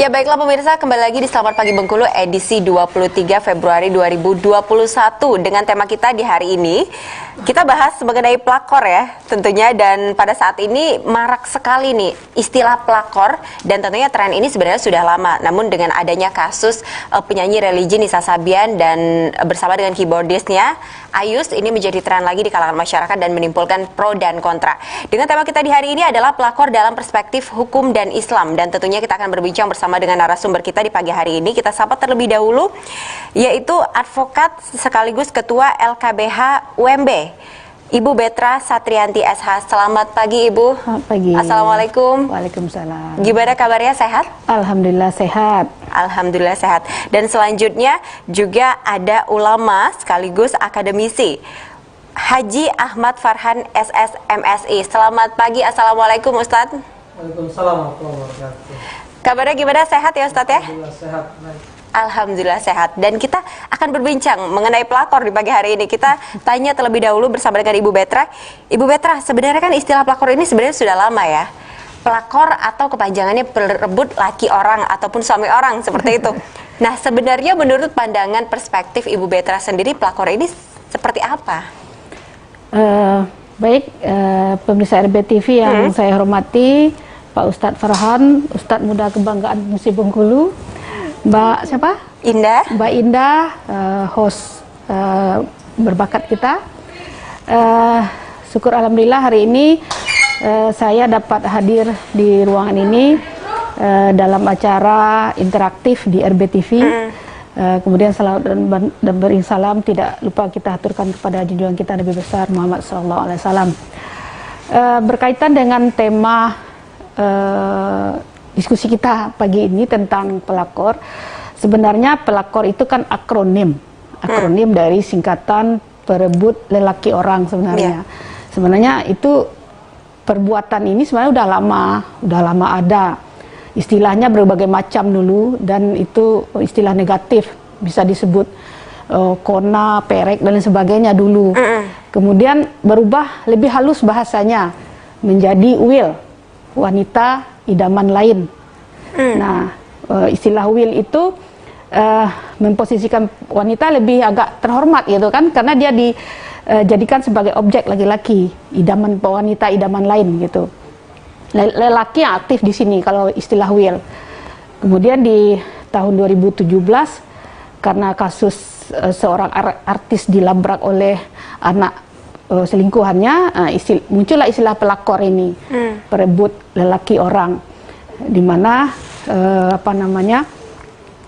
Ya baiklah pemirsa, kembali lagi di Selamat Pagi Bengkulu edisi 23 Februari 2021 dengan tema kita di hari ini. Kita bahas mengenai pelakor ya tentunya, dan pada saat ini marak sekali nih istilah pelakor, dan tentunya tren ini sebenarnya sudah lama. Namun dengan adanya kasus penyanyi religi Nisa Sabian dan bersama dengan keyboardisnya Ayus, ini menjadi tren lagi di kalangan masyarakat dan menimbulkan pro dan kontra. Dengan tema kita di hari ini adalah pelakor dalam perspektif hukum dan Islam, dan tentunya kita akan berbincang bersama dengan narasumber kita di pagi hari ini. Kita sapa terlebih dahulu, yaitu advokat sekaligus ketua LKBH UMB, Ibu Betra Satrianti SH. Selamat pagi Ibu. Selamat pagi. Assalamualaikum. Waalaikumsalam. Gimana kabarnya, sehat? Alhamdulillah sehat. Alhamdulillah sehat. Dan selanjutnya juga ada ulama sekaligus akademisi, Haji Ahmad Farhan SS MSI. Selamat pagi, Assalamualaikum Ustadz. Waalaikumsalam warahmatullahi wabarakatuh. Kabarnya gimana, sehat ya Ustadz ya? Alhamdulillah sehat. Alhamdulillah sehat. Dan kita akan berbincang mengenai pelakor di pagi hari ini. Kita tanya terlebih dahulu bersama dengan Ibu Betra. Ibu Betra, sebenarnya kan istilah pelakor ini sebenarnya sudah lama ya. Pelakor atau kepanjangannya perebut laki orang ataupun suami orang, seperti itu. Nah, sebenarnya menurut pandangan perspektif Ibu Betra sendiri, pelakor ini seperti apa? Baik, pemirsa RBTV yang saya hormati, Pak Ustadz Farhan, Ustadz Muda Kebanggaan Musi Bengkulu, Mbak siapa? Indah. Mbak Indah, host berbakat kita. Syukur alhamdulillah hari ini saya dapat hadir di ruangan ini dalam acara interaktif di RBTV. Kemudian salawat dan beri salam tidak lupa kita aturkan kepada junjungan kita Nabi besar Muhammad SAW. Berkaitan dengan tema diskusi kita pagi ini tentang pelakor, sebenarnya pelakor itu kan akronim dari singkatan perebut lelaki orang sebenarnya. Sebenarnya itu perbuatan ini sebenarnya udah lama ada. Istilahnya berbagai macam dulu, dan itu istilah negatif, bisa disebut kona, perek dan sebagainya dulu. Kemudian berubah lebih halus bahasanya menjadi will, wanita idaman lain. Nah, istilah will itu memposisikan wanita lebih agak terhormat gitu kan, karena dia dijadikan sebagai objek laki-laki, idaman wanita idaman lain gitu. Lelaki yang aktif di sini kalau istilah will. Kemudian di tahun 2017 karena kasus seorang artis dilabrak oleh anak selingkuhannya, muncullah istilah pelakor ini, perebut lelaki orang, di mana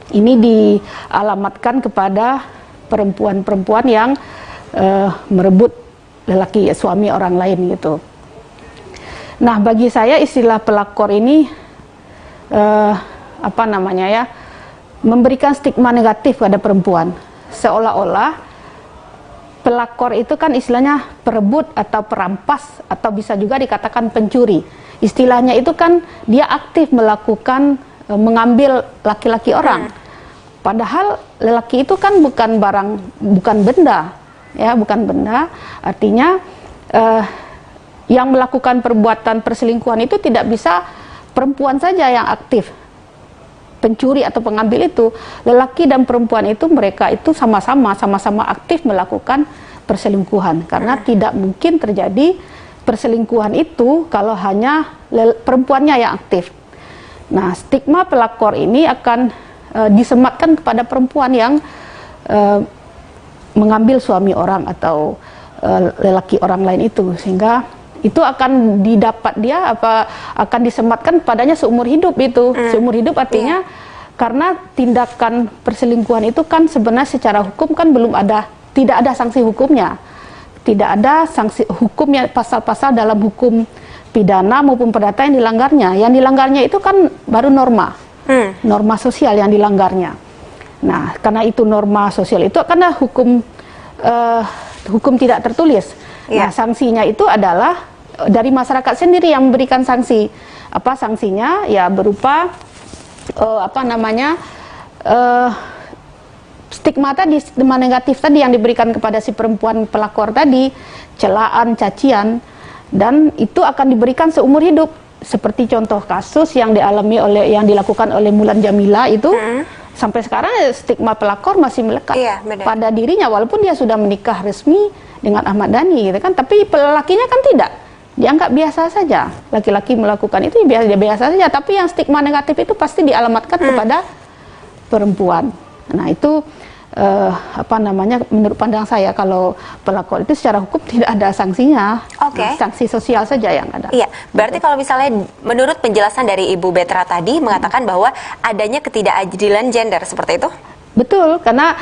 ini dialamatkan kepada perempuan-perempuan yang merebut lelaki suami orang lain gitu. Nah, bagi saya istilah pelakor ini memberikan stigma negatif pada perempuan, seolah-olah pelakor itu kan istilahnya perebut atau perampas, atau bisa juga dikatakan pencuri. Istilahnya itu kan dia aktif melakukan mengambil laki-laki orang. Padahal lelaki itu kan bukan barang, bukan benda, ya, bukan benda. Artinya yang melakukan perbuatan perselingkuhan itu tidak bisa perempuan saja yang aktif. Pencuri atau pengambil itu, lelaki dan perempuan itu, mereka itu sama-sama aktif melakukan perselingkuhan, karena tidak mungkin terjadi perselingkuhan itu kalau hanya perempuannya yang aktif. Nah, stigma pelakor ini akan disematkan kepada perempuan yang mengambil suami orang atau lelaki orang lain itu, sehingga itu akan didapat akan disematkan padanya seumur hidup itu. Seumur hidup artinya karena tindakan perselingkuhan itu kan sebenarnya secara hukum kan tidak ada sanksi hukumnya. Tidak ada sanksi hukumnya, pasal-pasal dalam hukum pidana maupun perdata yang dilanggarnya. Yang dilanggarnya itu kan baru norma sosial yang dilanggarnya. Nah, karena itu norma sosial itu karena hukum tidak tertulis. Nah, sanksinya itu adalah dari masyarakat sendiri yang memberikan sanksi. Apa sanksinya? Ya berupa stigma tadi, stigma negatif tadi yang diberikan kepada si perempuan pelakor tadi, celaan, cacian, dan itu akan diberikan seumur hidup. seperti contoh kasus yang dilakukan oleh Mulan Jamila itu, sampai sekarang stigma pelakor masih melekat pada dirinya, walaupun dia sudah menikah resmi dengan Ahmad Dhani gitu kan, tapi lelakinya kan tidak, dianggap biasa saja. Laki-laki melakukan itu biasa saja, tapi yang stigma negatif itu pasti dialamatkan kepada perempuan. Nah itu menurut pandang saya, kalau pelakor itu secara hukum tidak ada sanksinya, sanksi sosial saja yang ada. Iya, berarti kalau misalnya menurut penjelasan dari Ibu Betra tadi mengatakan bahwa adanya ketidakadilan gender seperti itu? Betul, karena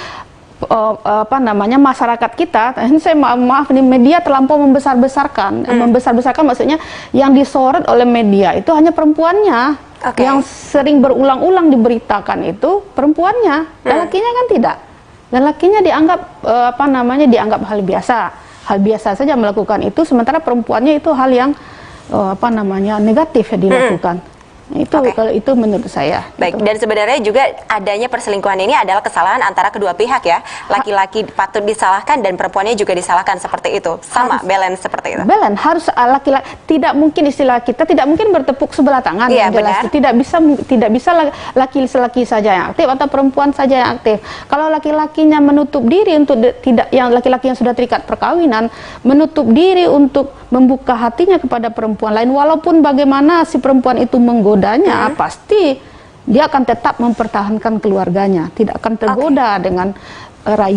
masyarakat kita, saya maaf nih, media terlampau membesar-besarkan. Membesar-besarkan maksudnya yang disorot oleh media itu hanya perempuannya. Yang sering berulang-ulang diberitakan itu perempuannya, lelakinya kan tidak. Lelakinya dianggap dianggap hal biasa saja melakukan itu, sementara perempuannya itu hal yang negatif ya dilakukan. Kalau itu menurut saya. Baik, dan sebenarnya juga adanya perselingkuhan ini adalah kesalahan antara kedua pihak ya. Laki-laki patut disalahkan dan perempuannya juga disalahkan, seperti itu. Sama, balance seperti itu. Balance, harus laki-laki, tidak mungkin istilah kita, tidak mungkin bertepuk sebelah tangan. Iya, benar. Tidak bisa laki-laki saja yang aktif atau perempuan saja yang aktif. Kalau laki-lakinya menutup diri untuk yang laki-laki yang sudah terikat perkawinan, menutup diri untuk membuka hatinya kepada perempuan lain, walaupun bagaimana si perempuan itu menggodanya, pasti dia akan tetap mempertahankan keluarganya, tidak akan tergoda dengan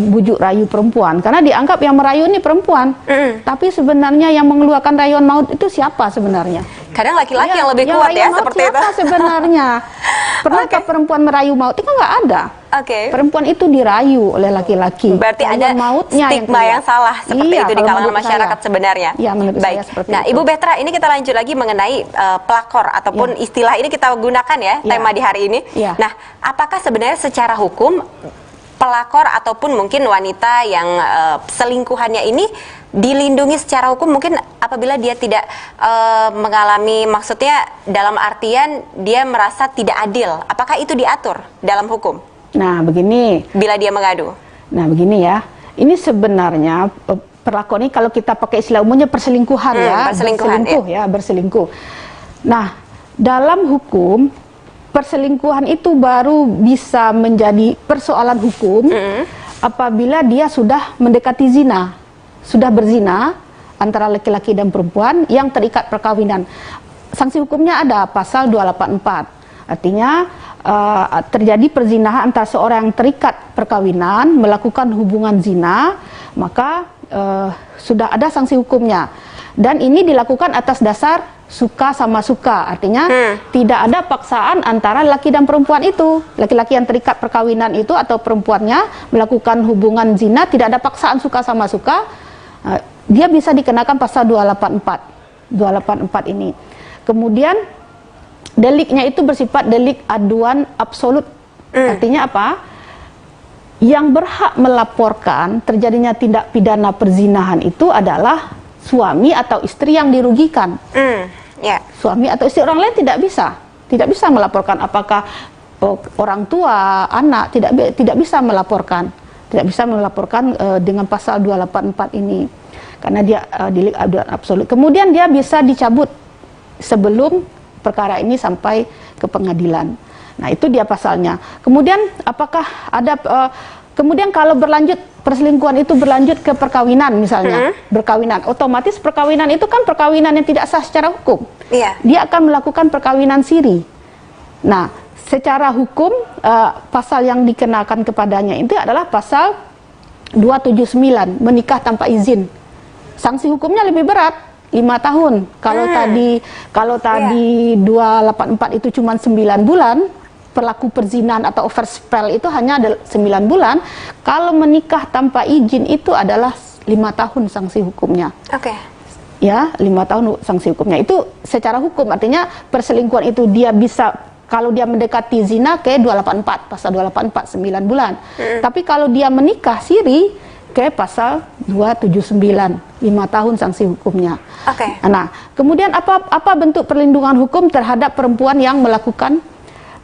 bujuk rayu perempuan, karena dianggap yang merayu ini perempuan. Tapi sebenarnya yang mengeluarkan rayuan maut itu siapa sebenarnya? Kadang laki-laki yang lebih kuat ya, seperti itu. Sebenarnya pernahkah perempuan merayu maut? Itu nggak ada. Perempuan itu dirayu oleh laki-laki. Berarti ada stigma yang salah seperti itu di kalangan masyarakat sebenarnya. Ya, menurut Baik. saya seperti Nah, itu. Ibu Betra, ini kita lanjut lagi mengenai pelakor ataupun istilah ini kita gunakan ya, tema di hari ini. Nah, apakah sebenarnya secara hukum pelakor ataupun mungkin wanita yang selingkuhannya ini dilindungi secara hukum, mungkin apabila dia tidak mengalami, maksudnya dalam artian dia merasa tidak adil, apakah itu diatur dalam hukum? Nah, begini. Bila dia mengadu. Nah, begini ya. Ini sebenarnya pelakor ini kalau kita pakai istilah umumnya perselingkuhan berselingkuh. Nah, dalam hukum perselingkuhan itu baru bisa menjadi persoalan hukum apabila dia sudah mendekati zina, sudah berzina antara laki-laki dan perempuan yang terikat perkawinan. Sanksi hukumnya ada pasal 284. Artinya terjadi perzinahan antara seorang yang terikat perkawinan melakukan hubungan zina, maka sudah ada sanksi hukumnya. Dan ini dilakukan atas dasar suka sama suka, artinya tidak ada paksaan antara laki dan perempuan itu. Laki-laki yang terikat perkawinan itu atau perempuannya melakukan hubungan zina, tidak ada paksaan suka sama suka, dia bisa dikenakan pasal 284 ini. Kemudian deliknya itu bersifat delik aduan absolut. Artinya apa? Yang berhak melaporkan terjadinya tindak pidana perzinahan itu adalah suami atau istri yang dirugikan. Suami atau istri, orang lain tidak bisa melaporkan. Apakah orang tua, anak, tidak bisa melaporkan. Tidak bisa melaporkan dengan pasal 284 ini. Karena dia delik aduan absolut. Kemudian dia bisa dicabut sebelum perkara ini sampai ke pengadilan. Nah, itu dia pasalnya. Kemudian apakah ada kemudian kalau berlanjut perselingkuhan itu berlanjut ke perkawinan misalnya, berkawinan, otomatis perkawinan itu kan perkawinan yang tidak sah secara hukum. Dia akan melakukan perkawinan siri. Nah, secara hukum pasal yang dikenakan kepadanya itu adalah pasal 279, menikah tanpa izin. Sanksi hukumnya lebih berat, 5 tahun. Kalau tadi 284 itu cuma 9 bulan, pelaku perzinahan atau overspell itu hanya ada 9 bulan. Kalau menikah tanpa izin itu adalah 5 tahun sanksi hukumnya. Ya, 5 tahun sanksi hukumnya. Itu secara hukum, artinya perselingkuhan itu dia bisa, kalau dia mendekati zina ke 284, pasal 284 9 bulan. Tapi kalau dia menikah siri ke pasal 279, 5 tahun sanksi hukumnya. Nah, kemudian apa bentuk perlindungan hukum terhadap perempuan yang melakukan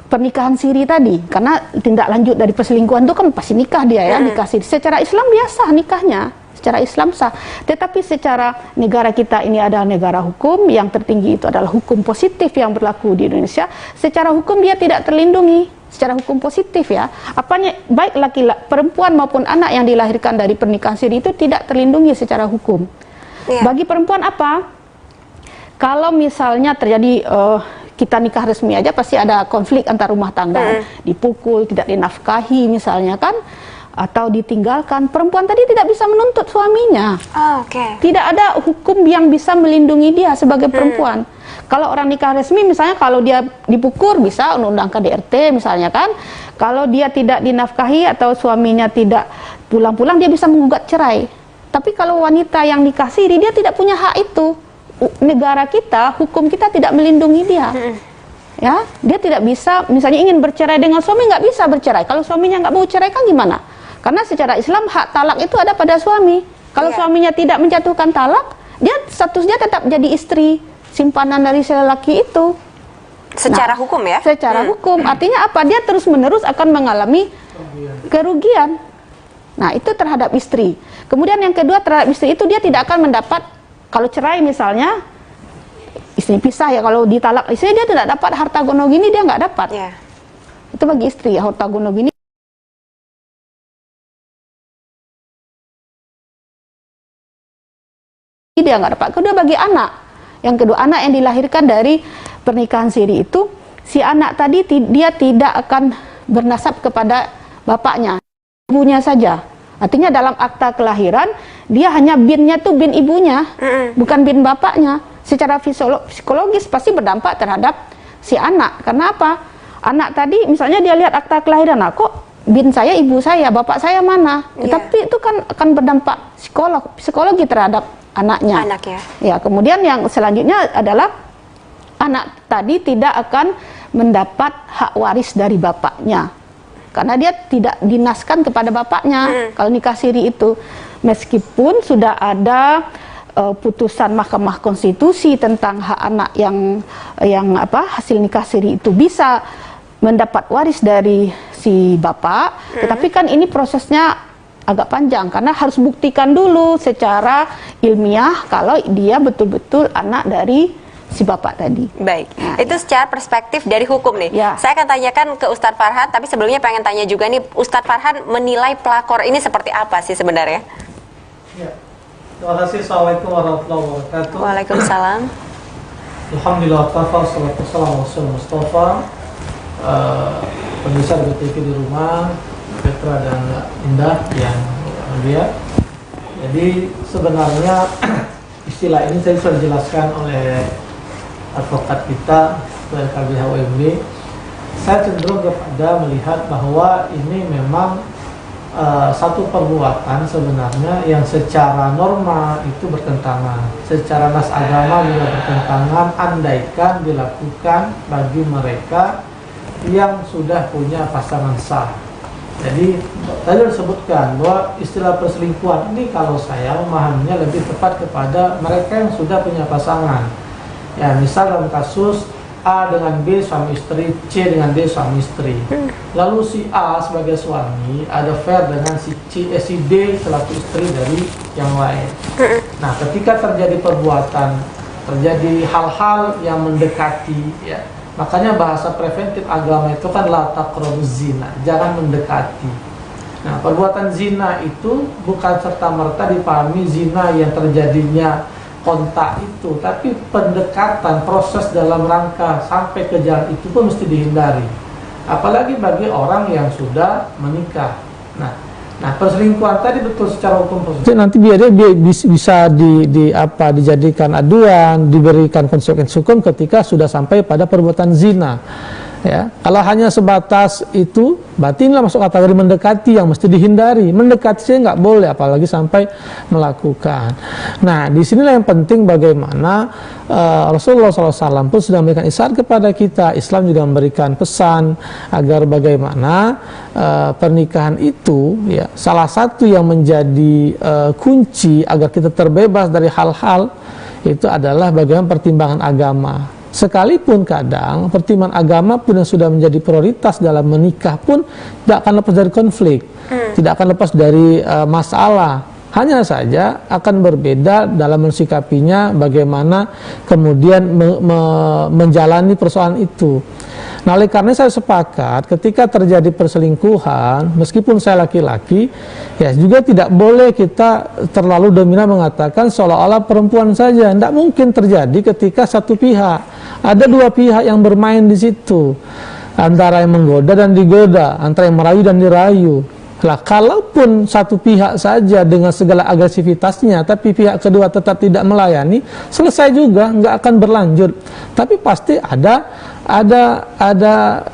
pernikahan siri tadi? Karena tindak lanjut dari perselingkuhan itu kan pasti nikah dia ya, nikah siri. Secara Islam biasa nikahnya. secara Islam sah. Tetapi secara negara kita ini adalah negara hukum, yang tertinggi itu adalah hukum positif yang berlaku di Indonesia. Secara hukum dia tidak terlindungi, secara hukum positif ya. Apanya, baik laki-laki, perempuan maupun anak yang dilahirkan dari pernikahan siri itu tidak terlindungi secara hukum. Bagi perempuan apa? Kalau misalnya terjadi kita nikah resmi aja pasti ada konflik antar rumah tangga, dipukul, tidak dinafkahi misalnya kan, atau ditinggalkan, perempuan tadi tidak bisa menuntut suaminya. Tidak ada hukum yang bisa melindungi dia sebagai perempuan. Kalau orang nikah resmi misalnya, kalau dia dipukul bisa undang KDRT misalnya kan. Kalau dia tidak dinafkahi atau suaminya tidak pulang-pulang, dia bisa menggugat cerai. Tapi kalau wanita yang nikah siri, dia tidak punya hak itu. Negara kita, hukum kita tidak melindungi dia. Ya, dia tidak bisa, misalnya ingin bercerai dengan suami, nggak bisa bercerai. Kalau suaminya nggak mau cerai kan gimana? Karena secara Islam hak talak itu ada pada suami. Kalau suaminya tidak menjatuhkan talak, dia statusnya tetap jadi istri simpanan dari si lelaki itu. Secara hukum ya? Secara hukum, artinya apa? Dia terus-menerus akan mengalami kerugian. Nah, itu terhadap istri. Kemudian yang kedua, terhadap istri itu dia tidak akan mendapat, kalau cerai misalnya, istri pisah ya, kalau ditalak istri dia tidak dapat harta gono gini, dia nggak dapat. Itu bagi istri ya, harta gono gini. Dia nggak dapat. Kedua bagi anak. Yang kedua, anak yang dilahirkan dari pernikahan siri itu, si anak tadi dia tidak akan bernasab kepada bapaknya, ibunya saja. Artinya dalam akta kelahiran dia hanya binnya tuh bin ibunya, bukan bin bapaknya. Secara psikologis pasti berdampak terhadap si anak. Karena apa? Anak tadi misalnya dia lihat akta kelahiran, kok bin saya ibu saya, bapak saya mana? Tapi itu kan akan berdampak psikologi terhadap anaknya. Ya, kemudian yang selanjutnya adalah anak tadi tidak akan mendapat hak waris dari bapaknya. Karena dia tidak dinaskan kepada bapaknya kalau nikah siri itu. Meskipun sudah ada putusan Mahkamah Konstitusi tentang hak anak yang hasil nikah siri itu bisa mendapat waris dari si bapak, tetapi kan ini prosesnya agak panjang karena harus buktikan dulu secara ilmiah kalau dia betul-betul anak dari si bapak tadi. Baik, itu secara perspektif dari hukum nih. Saya akan tanyakan ke Ustadz Farhan, tapi sebelumnya pengen tanya juga nih, Ustadz Farhan menilai pelakor ini seperti apa sih sebenarnya? Ya. Terima kasih. Assalamualaikum warahmatullahi wabarakatuh. Waalaikumsalam. Alhamdulillah, wassalatu wassalamu ala Mustafa. Pemirsa BTV di rumah, Petra dan Indah yang mulia. Jadi sebenarnya istilah ini saya sudah dijelaskan oleh advokat kita, LKBH UMB. Saya cenderung kepada melihat bahwa ini memang satu perbuatan sebenarnya yang secara norma itu bertentangan, secara nas agama juga bertentangan, andaikan dilakukan bagi mereka yang sudah punya pasangan sah. Jadi tadi disebutkan bahwa istilah perselingkuhan ini kalau saya memahaminya lebih tepat kepada mereka yang sudah punya pasangan. Ya, misal dalam kasus A dengan B suami istri, C dengan D suami istri. Lalu si A sebagai suami ada affair dengan si D selaku istri dari yang lain. Nah, ketika terjadi perbuatan, terjadi hal-hal yang mendekati, ya, makanya bahasa preventif agama itu kan la taqrabuz zina, jangan mendekati. Nah, perbuatan zina itu bukan serta-merta dipahami zina yang terjadinya kontak itu, tapi pendekatan, proses dalam rangka sampai ke jalan itu pun mesti dihindari. Apalagi bagi orang yang sudah menikah. Nah, perselingkuhan tadi betul secara hukum positif. Nanti biar dia bisa dijadikan aduan, diberikan konsekuensi hukum ketika sudah sampai pada perbuatan zina. Ya, kalau hanya sebatas itu, berarti inilah masuk kategori mendekati yang mesti dihindari. Mendekati saja nggak boleh, apalagi sampai melakukan. Nah, disinilah yang penting bagaimana Rasulullah SAW pun sudah memberikan isyarat kepada kita. Islam juga memberikan pesan agar bagaimana pernikahan itu, ya, salah satu yang menjadi kunci agar kita terbebas dari hal-hal itu adalah bagaimana pertimbangan agama. Sekalipun kadang pertimbangan agama pun yang sudah menjadi prioritas dalam menikah pun tidak akan lepas dari konflik, tidak akan lepas dari masalah. Hanya saja akan berbeda dalam mensikapinya, bagaimana kemudian menjalani persoalan itu. Nah, oleh karena saya sepakat ketika terjadi perselingkuhan, meskipun saya laki-laki, ya juga tidak boleh kita terlalu dominan mengatakan seolah-olah perempuan saja. Tidak mungkin terjadi ketika satu pihak. Ada dua pihak yang bermain di situ, antara yang menggoda dan digoda, antara yang merayu dan dirayu. Lah, kalaupun satu pihak saja dengan segala agresivitasnya, tapi pihak kedua tetap tidak melayani, selesai juga, nggak akan berlanjut. Tapi pasti ada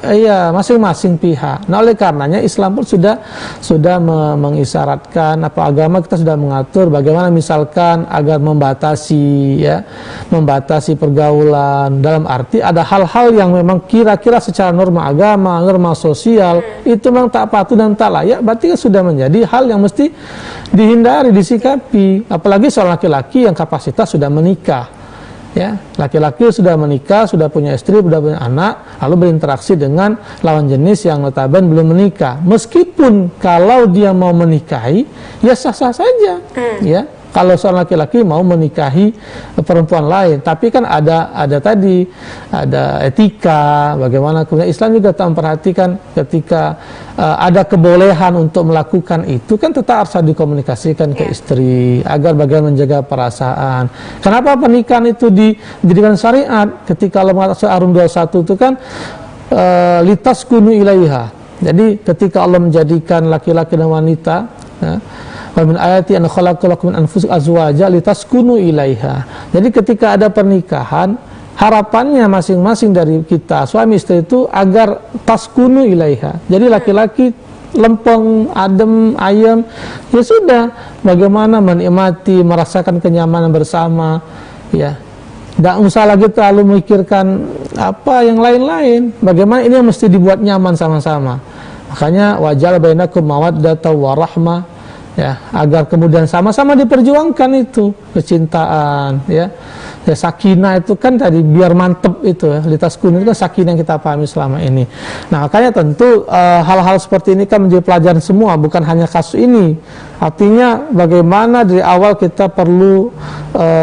ya masing-masing pihak. Nah, oleh karenanya Islam pun sudah mengisyaratkan, apa agama kita sudah mengatur bagaimana misalkan agar membatasi pergaulan, dalam arti ada hal-hal yang memang kira-kira secara norma agama, norma sosial itu memang tak patut dan tak layak, berarti sudah menjadi hal yang mesti dihindari, disikapi. Apalagi seorang laki-laki yang kapasitas sudah menikah. Ya, laki-laki sudah menikah, sudah punya istri, sudah punya anak, lalu berinteraksi dengan lawan jenis yang notabene belum menikah. Meskipun kalau dia mau menikahi, ya sah-sah saja, ya. Kalau seorang laki-laki mau menikahi perempuan lain, tapi kan ada etika, bagaimana kemudian Islam juga tak memperhatikan ketika ada kebolehan untuk melakukan itu, kan tetap harus dikomunikasikan ke istri agar bagaimana menjaga perasaan. Kenapa pernikahan itu dijadikan syariat? Ketika Allah mengatakan Ar-Rum 21 itu kan litaskunu ilaiha. Jadi ketika Allah menjadikan laki-laki dan wanita, wa min ayati an khalaqalakum min anfusikum azwaja litaskunu ilaiha. Jadi ketika ada pernikahan, harapannya masing-masing dari kita suami istri itu agar taskunu ilaiha. Jadi laki-laki lempeng, adem, ayem, ya sudah, bagaimana menikmati, merasakan kenyamanan bersama, ya. Tidak usah lagi terlalu memikirkan apa yang lain-lain. Bagaimana ini yang mesti dibuat nyaman sama-sama. Makanya wajal bainakum mawaddatan warahmah, ya, agar kemudian sama-sama diperjuangkan itu kecintaan, ya. Ya, sakinah itu kan tadi biar mantep itu, ya. Litaskunu itu kan sakinah yang kita pahami selama ini. Nah, makanya tentu hal-hal seperti ini kan menjadi pelajaran semua, bukan hanya kasus ini. Artinya bagaimana dari awal kita perlu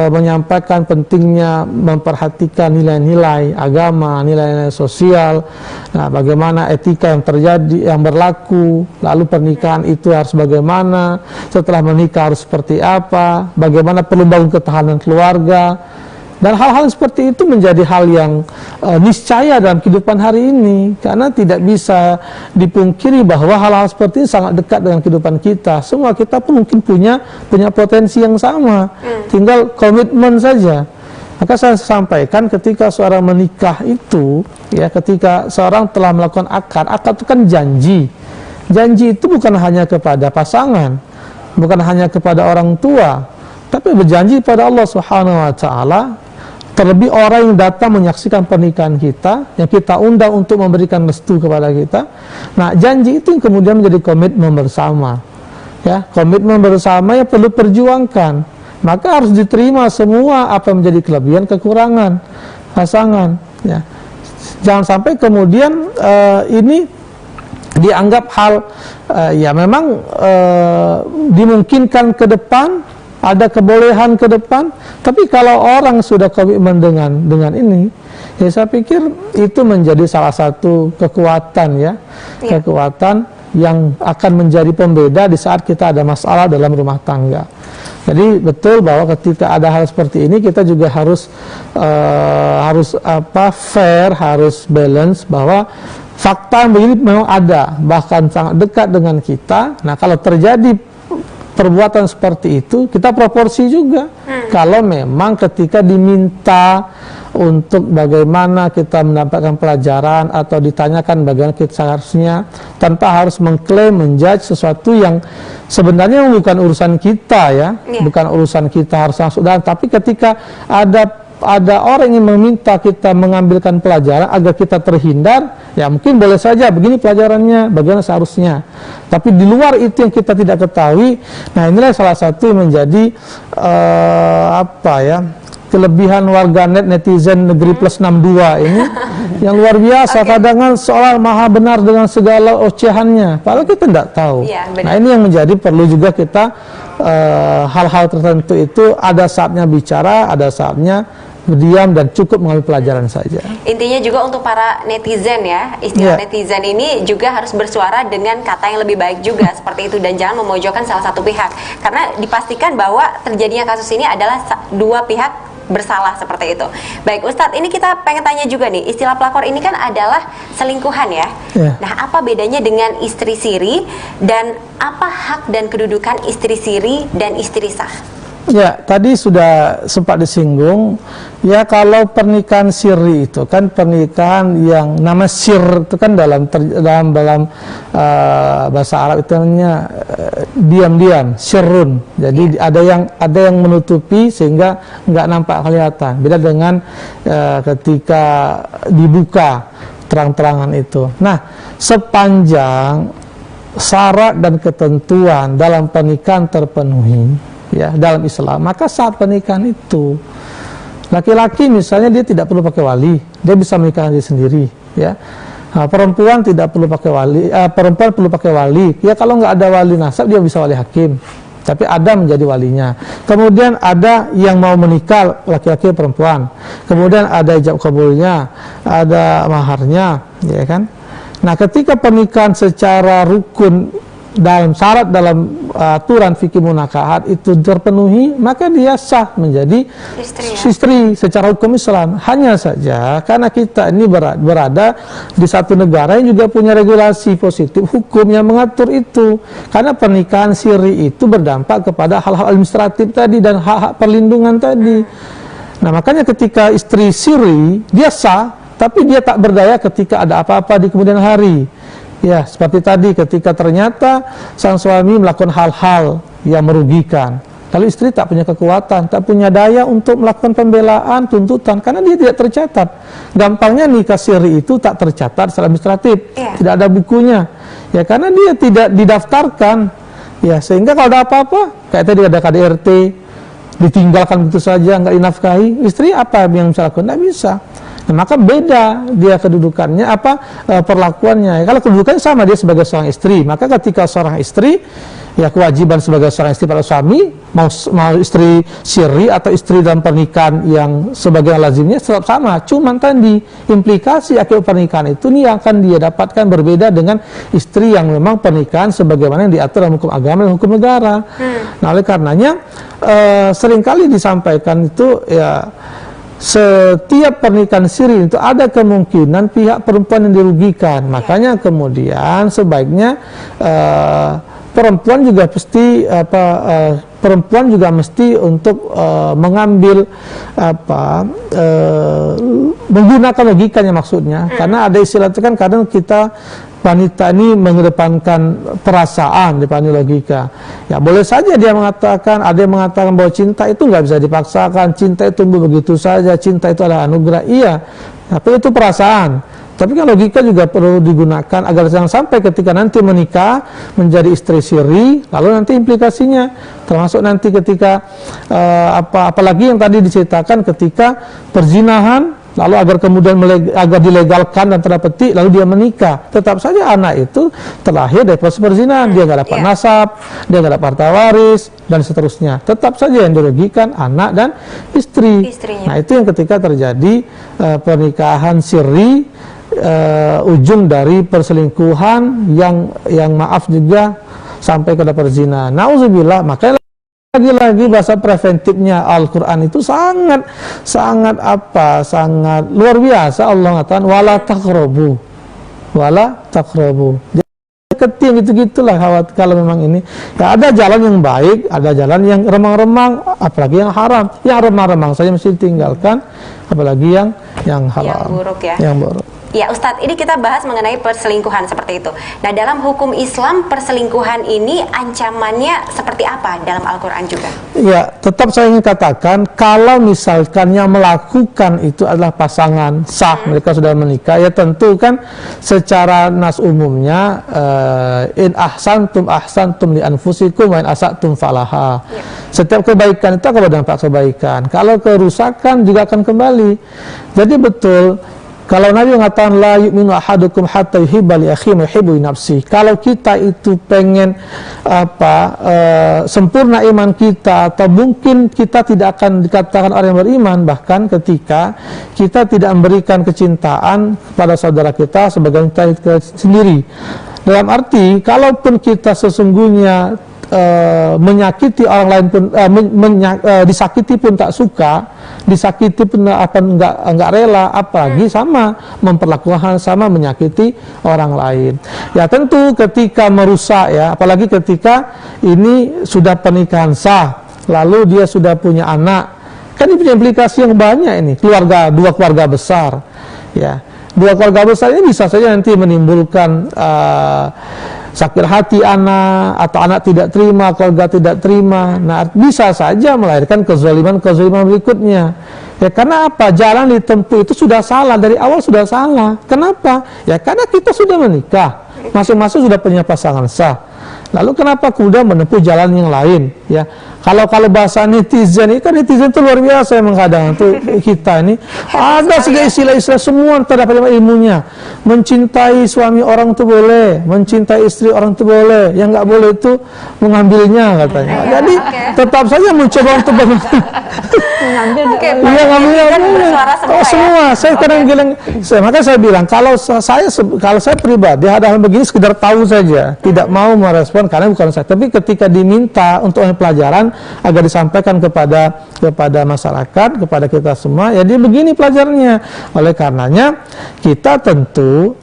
menyampaikan pentingnya memperhatikan nilai-nilai agama, nilai-nilai sosial. Nah, bagaimana etika yang terjadi, yang berlaku, lalu pernikahan itu harus bagaimana, setelah menikah harus seperti apa, bagaimana perlu bangun ketahanan keluarga. Dan hal-hal seperti itu menjadi hal yang niscaya dalam kehidupan hari ini, karena tidak bisa dipungkiri bahwa hal-hal seperti ini sangat dekat dengan kehidupan kita. Semua kita pun mungkin punya potensi yang sama, tinggal komitmen saja. Maka saya sampaikan ketika seorang menikah itu, ya, ketika seorang telah melakukan akad itu kan janji. Janji itu bukan hanya kepada pasangan, bukan hanya kepada orang tua, tapi berjanji pada Allah Subhanahu wa taala. Terlebih orang yang datang menyaksikan pernikahan kita, yang kita undang untuk memberikan restu kepada kita. Nah, janji itu yang kemudian menjadi komitmen bersama. Ya, komitmen bersama yang perlu perjuangkan. Maka harus diterima semua apa yang menjadi kelebihan, kekurangan pasangan. Ya. Jangan sampai kemudian ini dianggap hal ya memang dimungkinkan ke depan, ada kebolehan ke depan, tapi kalau orang sudah komitmen dengan ini, ya saya pikir itu menjadi salah satu kekuatan, ya, kekuatan yang akan menjadi pembeda di saat kita ada masalah dalam rumah tangga. Jadi betul bahwa ketika ada hal seperti ini kita juga harus fair, harus balance bahwa fakta yang begini memang ada, bahkan sangat dekat dengan kita. Nah, kalau terjadi perbuatan seperti itu, kita proporsi juga. Kalau memang ketika diminta untuk bagaimana kita mendapatkan pelajaran atau ditanyakan bagaimana kita seharusnya, tanpa harus mengklaim, menjudge sesuatu yang sebenarnya bukan urusan kita, ya, bukan urusan kita harus masuk dalam. Tapi ketika ada orang yang meminta kita mengambilkan pelajaran agar kita terhindar, ya mungkin boleh saja begini pelajarannya, bagaimana seharusnya. Tapi di luar itu yang kita tidak ketahui, nah inilah salah satu yang menjadi kelebihan warganet netizen negeri plus 62 ini yang luar biasa. Kadang-kadang seolah maha benar dengan segala ocehannya, padahal kita tidak tahu. Nah, ini yang menjadi perlu juga kita hal-hal tertentu itu ada saatnya bicara, ada saatnya berdiam dan cukup mengambil pelajaran saja. Intinya juga untuk para netizen ya, istilah netizen ini juga harus bersuara dengan kata yang lebih baik juga seperti itu, dan jangan memojokkan salah satu pihak, karena dipastikan bahwa terjadinya kasus ini adalah dua pihak bersalah seperti itu. Baik Ustadz, ini kita pengen tanya juga nih, istilah pelakor ini kan adalah selingkuhan ya. Nah, apa bedanya dengan istri siri, dan apa hak dan kedudukan istri siri dan istri sah? Ya, tadi sudah sempat disinggung. Ya, kalau pernikahan siri itu kan pernikahan yang nama sir itu kan dalam bahasa Arab itu namanya diam-diam, sirrun. Jadi ada yang menutupi sehingga nggak nampak kelihatan. Beda dengan ketika dibuka terang-terangan itu. Nah, sepanjang syarat dan ketentuan dalam pernikahan terpenuhi ya dalam Islam, maka saat pernikahan itu laki-laki misalnya dia tidak perlu pakai wali, dia bisa menikahkan diri sendiri ya. Perempuan tidak perlu pakai wali, perempuan perlu pakai wali ya, kalau nggak ada wali nasab dia bisa wali hakim, tapi ada menjadi walinya. Kemudian ada yang mau menikah laki-laki perempuan, kemudian ada ijab kabulnya, ada maharnya ya kan. Nah, ketika pernikahan secara rukun dalam syarat dalam aturan fikih munakahat itu terpenuhi, maka dia sah menjadi istri secara hukum Islam. Hanya saja karena kita ini berada di satu negara yang juga punya regulasi positif hukum yang mengatur itu, karena pernikahan siri itu berdampak kepada hal-hal administratif tadi dan hak-hak perlindungan tadi. Nah, makanya ketika istri siri dia sah, tapi dia tak berdaya ketika ada apa-apa di kemudian hari. Ya, seperti tadi ketika ternyata sang suami melakukan hal-hal yang merugikan, lalu istri tak punya kekuatan, tak punya daya untuk melakukan pembelaan, tuntutan, karena dia tidak tercatat. Gampangnya nikah siri itu tak tercatat secara administratif, tidak ada bukunya, ya karena dia tidak didaftarkan, ya sehingga kalau ada apa-apa, kayak tadi ada KDRT, ditinggalkan begitu saja, nggak dinafkahi, istri apa yang bisa lakukan? Nggak bisa. Nah, maka beda dia kedudukannya, perlakuannya. Kalau kedudukannya sama, dia sebagai seorang istri, maka ketika seorang istri, ya kewajiban sebagai seorang istri pada suami, mau istri siri atau istri dalam pernikahan yang sebagai lazimnya tetap sama. Cuman tadi implikasi akibat pernikahan itu nih yang akan dia dapatkan berbeda dengan istri yang memang pernikahan sebagaimana yang diatur dalam hukum agama dan hukum negara. Nah, oleh karenanya seringkali disampaikan itu ya, setiap pernikahan siri itu ada kemungkinan pihak perempuan yang dirugikan. Makanya kemudian sebaiknya perempuan juga mesti untuk mengambil menggunakan logikanya maksudnya. Karena ada istilah itu kan kadang kita wanita ini mengedepankan perasaan dibanding logika. Ya boleh saja dia mengatakan, ada yang mengatakan bahwa cinta itu nggak bisa dipaksakan, cinta itu tumbuh begitu saja, cinta itu adalah anugerah. Iya, tapi itu perasaan. Tapi kan logika juga perlu digunakan agar jangan sampai ketika nanti menikah menjadi istri siri, lalu nanti implikasinya termasuk nanti ketika apalagi yang tadi diceritakan ketika perzinahan, lalu agar kemudian agar dilegalkan dan tanda petik, lalu dia menikah, tetap saja anak itu terlahir dari proses perzinahan, dia nggak dapat nasab, dia nggak dapat harta waris dan seterusnya. Tetap saja yang dirugikan anak dan istrinya. Nah, itu yang ketika terjadi pernikahan siri, ujung dari perselingkuhan yang maaf juga sampai kepada perzinahan. Nauzubillah. Makanya lagi-lagi bahasa preventifnya Al-Quran itu sangat luar biasa. Allah mengatakan wala taqrabu. Keting gitu-gitulah kalau memang ini ya, ada jalan yang baik, ada jalan yang remang-remang, apalagi yang haram. Yang remang-remang saja mesti ditinggalkan, apalagi yang haram, yang buruk ya. Yang buruk. Ya Ustadz, ini kita bahas mengenai perselingkuhan seperti itu. Nah, dalam hukum Islam perselingkuhan ini ancamannya seperti apa dalam Al-Quran juga? Ya, tetap saya ingin katakan, kalau misalkan yang melakukan itu adalah pasangan sah, mereka sudah menikah, ya tentu kan secara nas umumnya in ahsantum li anfusikum wa in asatum falaha. Setiap kebaikan itu akan berdampak kebaikan. Kalau kerusakan juga akan kembali. Jadi betul, Kalau Nabi mengatakan la yu'minu ahadukum hatta yuhibba li akhihi ma yuhibbu li nafsihi. Kalau kita itu pengen sempurna iman kita, atau mungkin kita tidak akan dikatakan orang yang beriman bahkan ketika kita tidak memberikan kecintaan kepada saudara kita sebagai kita sendiri. Dalam arti, kalaupun kita sesungguhnya menyakiti orang lain pun, disakiti pun tak suka, disakiti pun akan enggak rela, apalagi sama memperlakukan, sama menyakiti orang lain. Ya tentu ketika merusak, ya apalagi ketika ini sudah pernikahan sah, lalu dia sudah punya anak, kan ini punya implikasi yang banyak ini, dua keluarga besar, ya. Dua keluarga besar ini bisa saja nanti menimbulkan sakit hati anak, atau anak tidak terima, keluarga tidak terima. Nah, bisa saja melahirkan kezaliman berikutnya. Ya karena apa? Jalan ditempuh itu sudah salah, dari awal sudah salah. Kenapa? Ya karena kita sudah menikah, masing-masing sudah punya pasangan sah. Lalu kenapa kemudian menempuh jalan yang lain? Ya, kalau bahasa netizen ini kan, netizen itu luar biasa yang menghadang itu kita ini. Ada segala istilah-istilah semua terdapat ilmunya. Mencintai suami orang itu boleh, mencintai istri orang itu boleh, yang nggak boleh itu mengambilnya katanya. Jadi tetap saja mencoba untuk Mengambil semua. Saya kadang bilang, makanya saya bilang kalau saya pribadi hal-hal begini sekedar tahu saja, tidak mau merespon karena bukan saya. Tapi ketika diminta untuk pelajaran agar disampaikan kepada masyarakat, kepada kita semua, ya dia begini pelajarannya. Oleh karenanya kita tentu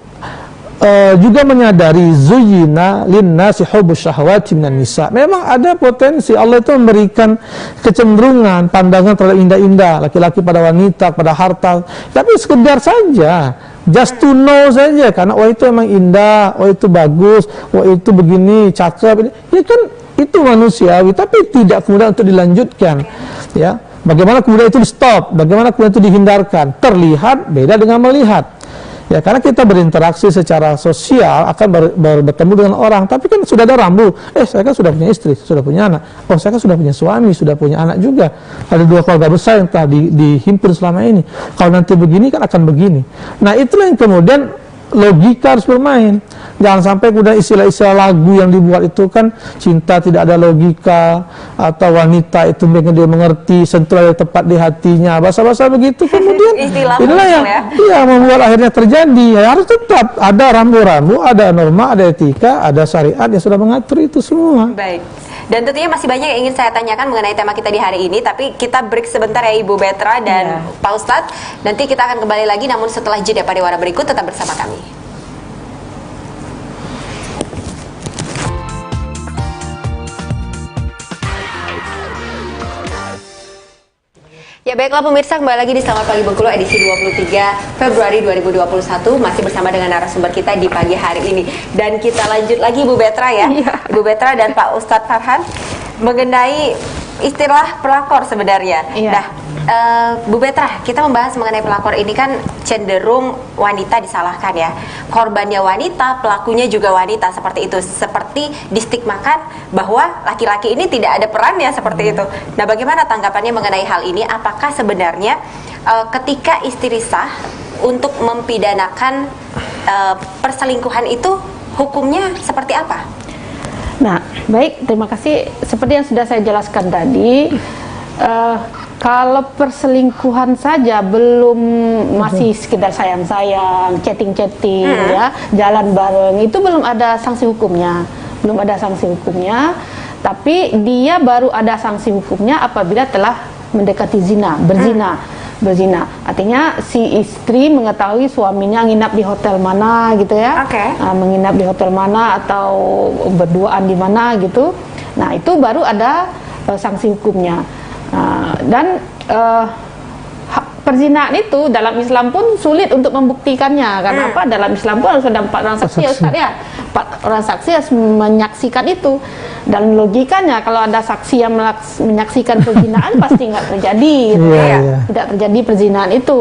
juga menyadari zuyyina linnasi hubbus syahawati minan nisa. Memang ada potensi Allah itu memberikan kecenderungan pandangan terhadap indah-indah laki-laki pada wanita, pada harta. Tapi sekedar saja, just to know saja, karena wah itu emang indah, wah itu bagus, wah itu begini, cakep. Ya kan itu manusiawi, tapi tidak kemudian untuk dilanjutkan. Ya, bagaimana kemudian itu di stop, bagaimana kemudian itu dihindarkan. Terlihat beda dengan melihat. Ya, karena kita berinteraksi secara sosial akan bertemu dengan orang, tapi kan sudah ada rambu. Saya kan sudah punya istri, sudah punya anak. Oh, saya kan sudah punya suami, sudah punya anak juga. Ada dua keluarga besar yang telah dihimpun selama ini. Kalau nanti begini kan akan begini. Nah, itulah yang kemudian logika harus bermain. Jangan sampai kemudian istilah-istilah lagu yang dibuat itu kan cinta tidak ada logika, atau wanita itu pengen dia mengerti, sentuh tepat di hatinya, bahasa-bahasa begitu. Kemudian inilah yang membuat akhirnya terjadi. Ya, harus tetap ada rambu-rambu, ada norma, ada etika, ada syariat yang sudah mengatur itu semua. Baik. Dan tentunya masih banyak yang ingin saya tanyakan mengenai tema kita di hari ini, tapi kita break sebentar ya Ibu Betra dan Pak Ustadz. Nanti kita akan kembali lagi, namun setelah jeda pariwara berikut, tetap bersama kami. Ya baiklah pemirsa, kembali lagi di Selamat Pagi Bengkulu edisi 23 Februari 2021. Masih bersama dengan narasumber kita di pagi hari ini. Dan kita lanjut lagi Ibu Betra ya, Ibu Betra dan Pak Ustadz Farhan, mengenai istilah pelakor sebenarnya. Nah, Bu Betra, kita membahas mengenai pelakor ini kan cenderung wanita disalahkan ya. Korbannya wanita, pelakunya juga wanita, seperti itu. Seperti distigmakan bahwa laki-laki ini tidak ada perannya seperti itu. Nah, bagaimana tanggapannya mengenai hal ini? Apakah sebenarnya ketika istri sah untuk mempidanakan perselingkuhan itu hukumnya seperti apa? Nah, baik, terima kasih. Seperti yang sudah saya jelaskan tadi, kalau perselingkuhan saja belum, masih sekedar sayang-sayang, chatting-chatting, ya, jalan bareng, itu belum ada sanksi hukumnya, tapi dia baru ada sanksi hukumnya apabila telah mendekati zina, berzina. Artinya si istri mengetahui suaminya nginap di hotel mana gitu ya, menginap di hotel mana atau berduaan di mana gitu. Nah, itu baru ada sanksi hukumnya. Dan perzinaan itu dalam Islam pun sulit untuk membuktikannya. Karena apa? Dalam Islam pun harus ada 4 orang saksi ya Ustaz ya. 4 orang saksi harus menyaksikan itu. Dan logikanya kalau ada saksi yang menyaksikan perzinaan pasti nggak terjadi gitu, tidak terjadi perzinaan itu.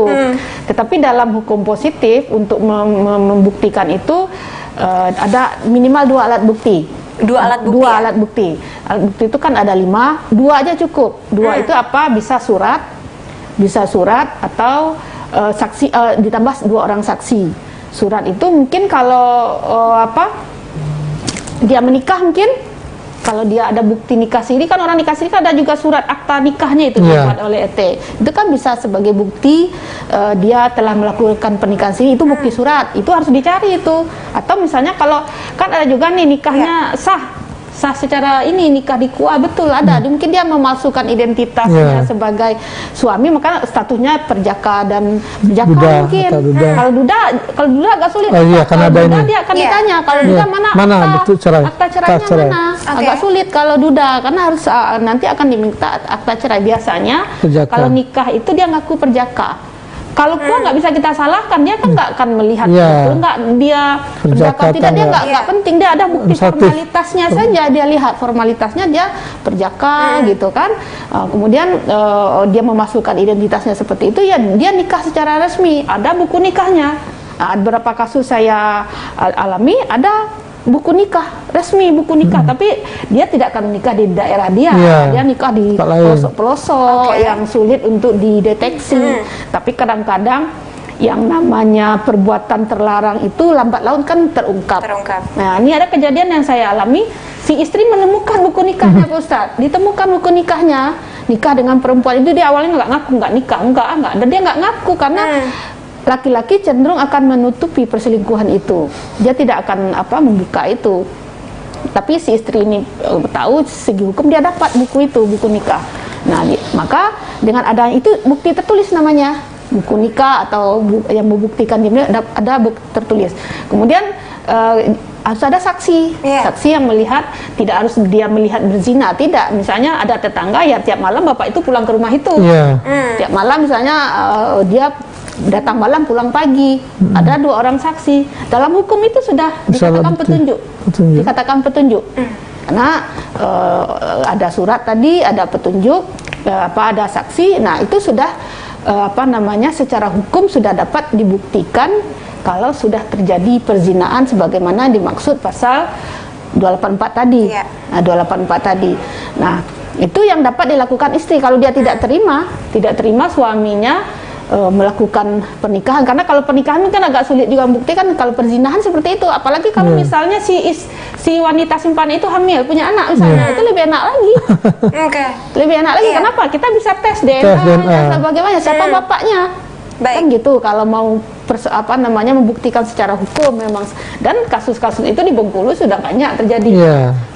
Tetapi dalam hukum positif untuk membuktikan itu ada minimal 2 alat bukti. Dua alat bukti. Alat bukti itu kan ada 5, 2 aja cukup. 2 itu apa? Bisa surat atau saksi ditambah 2 orang saksi. Surat itu mungkin kalau dia menikah, mungkin kalau dia ada bukti nikah siri, kan orang nikah siri kan ada juga surat akta nikahnya itu dibuat oleh ET. Itu kan bisa sebagai bukti dia telah melakukan pernikahan siri, itu bukti surat. Itu harus dicari itu. Atau misalnya kalau kan ada juga nih nikahnya sah secara ini, nikah di KUA, betul ada. Mungkin dia memalsukan identitasnya sebagai suami, maka statusnya perjaka dan perjaka duda, mungkin. duda. Kalau duda agak sulit. Oh iya, karena kalau ada duda ini. dia akan ditanya, kalau duda mana betul cerai. akta cerainya cerai. mana? Agak sulit kalau duda, karena harus nanti akan diminta akta cerai. Biasanya Perjaka. kalau nikah itu dia ngaku perjaka. Kalau KUA nggak bisa kita salahkan, dia kan nggak akan melihat itu, nggak dia perjaka tidak, dia nggak penting, dia ada bukti formalitasnya saja, dia lihat formalitasnya dia perjaka gitu kan. Kemudian dia memasukkan identitasnya seperti itu, ya dia nikah secara resmi, ada buku nikahnya. Beberapa kasus saya alami, ada buku nikah resmi, buku nikah, tapi dia tidak akan nikah di daerah dia, dia nikah di pelosok-pelosok yang sulit untuk dideteksi. Tapi kadang-kadang yang namanya perbuatan terlarang itu lambat laun kan terungkap. Nah, ini ada kejadian yang saya alami, si istri menemukan buku nikahnya, Pak Ustadz, ditemukan buku nikahnya, nikah dengan perempuan itu. Dia awalnya nggak ngaku, nggak nikah, enggak, dan dia nggak ngaku karena laki-laki cenderung akan menutupi perselingkuhan itu, dia tidak akan membuka itu. Tapi si istri ini tahu segi hukum, dia dapat buku itu, buku nikah. Nah, maka dengan adanya itu bukti tertulis namanya buku nikah, atau yang membuktikan dia ada bukti tertulis. Kemudian harus ada saksi, saksi yang melihat, tidak harus dia melihat berzina, tidak. Misalnya ada tetangga, ya tiap malam bapak itu pulang ke rumah itu, tiap malam misalnya dia datang malam pulang pagi, ada 2 orang saksi. Dalam hukum itu sudah dikatakan petunjuk. Dikatakan petunjuk. Karena ada surat tadi, ada petunjuk, ada saksi. Nah, itu sudah secara hukum sudah dapat dibuktikan kalau sudah terjadi perzinaan sebagaimana dimaksud pasal 284 tadi. Nah, 284 tadi. Nah, itu yang dapat dilakukan istri kalau dia tidak terima suaminya melakukan pernikahan. Karena kalau pernikahan kan agak sulit juga membuktikan. Kalau perzinahan seperti itu, apalagi kalau misalnya si wanita simpanan itu hamil, punya anak misalnya, itu lebih enak lagi. Lebih enak lagi. Kenapa? Kita bisa tes DNA dan bagaimana, siapa bapaknya. Kan gitu kalau mau membuktikan secara hukum memang. Dan kasus-kasus itu di Bengkulu sudah banyak terjadi.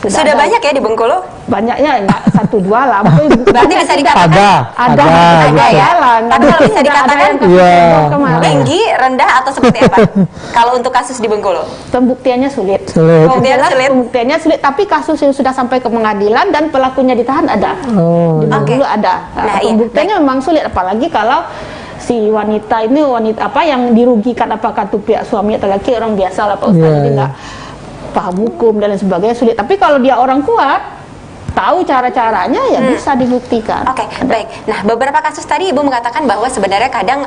Sudah banyak ya di Bengkulu? Banyaknya, enggak 1-2 lah. Berarti bisa dikatakan ada ya. Tapi kalau bisa dikatakan tinggi, rendah, atau seperti apa? Kalau untuk kasus di Bengkulu? Pembuktiannya sulit. Pembuktiannya sulit, tapi kasus yang sudah sampai ke pengadilan dan pelakunya ditahan ada. Di Bengkulu ada. Pembuktiannya memang sulit, apalagi kalau si wanita ini yang dirugikan, apakah itu pihak suami atau laki, orang biasa lah Pak Ustadz, jadi nggak paham hukum dan lain sebagainya, sulit. Tapi kalau dia orang kuat, tahu cara-caranya, ya bisa dibuktikan. Baik. Nah, beberapa kasus tadi Ibu mengatakan bahwa sebenarnya kadang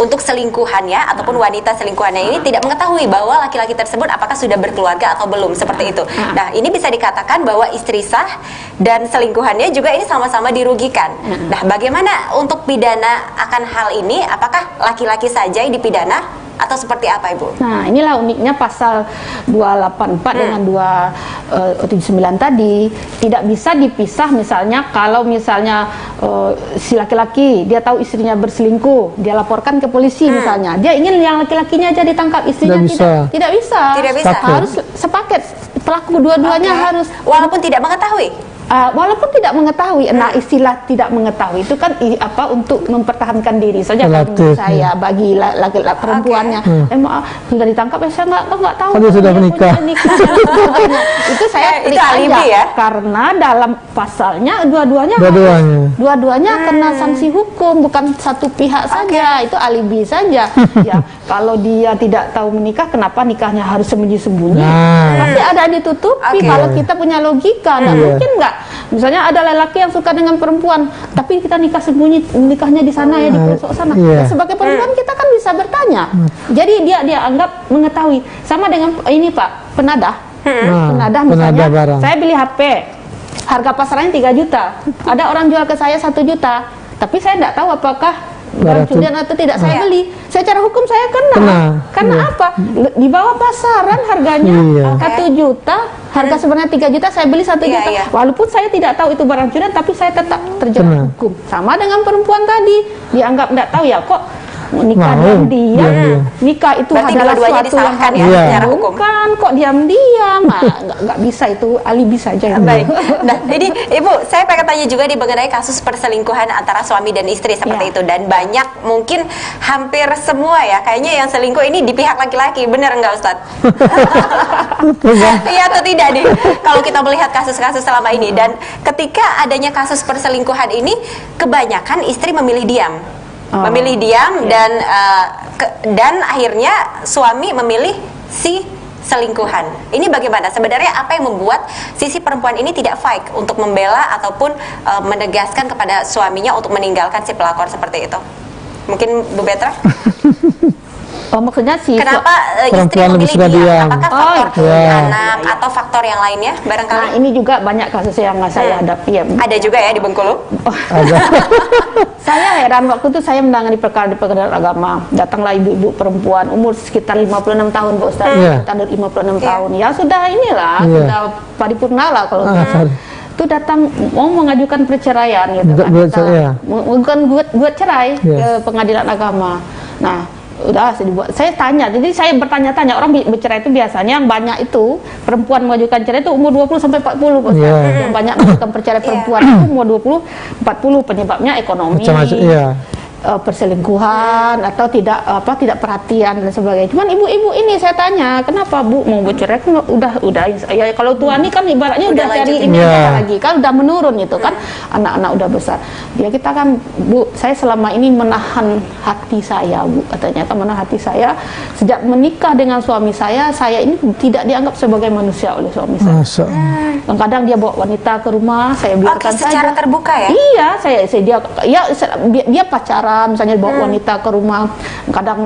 untuk selingkuhannya ataupun wanita selingkuhannya ini tidak mengetahui bahwa laki-laki tersebut apakah sudah berkeluarga atau belum, seperti itu. Nah, ini bisa dikatakan bahwa istri sah dan selingkuhannya juga ini sama-sama dirugikan. Nah, bagaimana untuk pidana akan hal ini? Apakah laki-laki saja yang dipidana atau seperti apa, Ibu? Nah, inilah uniknya pasal 284 dengan 279 tadi. Tidak bisa dipisah. Misalnya kalau si laki-laki dia tahu istrinya berselingkuh, dia laporkan ke polisi misalnya, dia ingin yang laki-lakinya aja ditangkap, istrinya tidak bisa. Harus sepaket, pelaku dua-duanya harus, walaupun tidak mengetahui. Walaupun tidak mengetahui, nah istilah tidak mengetahui itu kan untuk mempertahankan diri saja. Kalau saya bagi laki-laki perempuannya, sudah ditangkap, saya nggak tahu. Dia sudah menikah. Itu saya itu alibi ya? Karena dalam pasalnya dua-duanya kena sanksi hukum, bukan satu pihak saja. Itu alibi saja. Ya, kalau dia tidak tahu menikah, kenapa nikahnya harus sembunyi-sembunyi? Pasti ada ditutupi. Kalau kita punya logika, dan mungkin nggak. Misalnya ada lelaki yang suka dengan perempuan, tapi kita nikah sembunyi, nikahnya di sana ya, di pelosok sana. Sebagai perempuan kita kan bisa bertanya. Jadi dia anggap mengetahui. Sama dengan ini Pak, penadah. Penadah misalnya, saya beli HP, harga pasarannya 3 juta. Ada orang jual ke saya 1 juta, tapi saya tidak tahu apakah barang curian atau tidak saya beli. Secara hukum saya kena. Karena apa? Di bawah pasaran harganya 1 juta, harga sebenarnya 3 juta, saya beli 1 juta. Walaupun saya tidak tahu itu barang curian, tapi saya tetap terjerat hukum. Sama dengan perempuan tadi, dianggap tidak tahu ya kok nikah diam-diam. Nikah itu berarti adalah dua-duanya suatu yang disalahkan ya secara hukum. bukan kok diam-diam. Nggak bisa, itu alibi saja. Baik. Nah, jadi Ibu, saya pengen tanya juga di mengenai kasus perselingkuhan antara suami dan istri seperti itu, dan banyak mungkin hampir semua ya kayaknya yang selingkuh ini di pihak laki-laki, benar nggak Ustadz? Iya atau tidak nih? Kalau kita melihat kasus-kasus selama ini, dan ketika adanya kasus perselingkuhan ini, kebanyakan istri memilih diam. Memilih diam dan akhirnya suami memilih si selingkuhan. Ini bagaimana? Sebenarnya apa yang membuat sisi perempuan ini tidak fight untuk membela ataupun menegaskan kepada suaminya untuk meninggalkan si pelakor seperti itu? Mungkin Bu Betra? Maksudnya kenapa istri perempuan lebih memilih suka diam? Apakah faktor anak atau faktor yang lainnya barangkali? Nah, ini juga banyak kasus yang saya hadapi ya. Ada juga ya di Bengkulu? Ada. Saya heran, waktu itu saya menangani perkara di pengadilan agama. Datanglah ibu-ibu perempuan umur sekitar 56 tahun, Pak Ustaz. Standar 56 tahun. Ya sudah inilah, sudah paripurna lah kalau itu datang mau mengajukan perceraian gitu kan. Bukan buat cerai ke pengadilan agama. Nah, udah saya tanya, jadi saya bertanya-tanya, orang bercerai itu biasanya yang banyak itu perempuan mengajukan cerai itu umur 20 sampai 40 yang banyak mengajukan perceraian perempuan itu umur 20 40, penyebabnya ekonomi, perselingkuhan atau tidak perhatian dan sebagainya. Cuman ibu-ibu ini saya tanya, kenapa Bu mau bercerai? Udah ya kalau tua ini kan ibaratnya udah cari ini lagi kan, udah menurun itu kan, anak-anak udah besar. Ya kita kan Bu, saya selama ini menahan hati saya Bu, katanya kan menahan hati saya sejak menikah dengan suami saya ini tidak dianggap sebagai manusia oleh suami saya. Kadang dia bawa wanita ke rumah, saya biarkan saja. Secara terbuka ya? Iya, dia pacaran misalnya bawa wanita ke rumah, kadang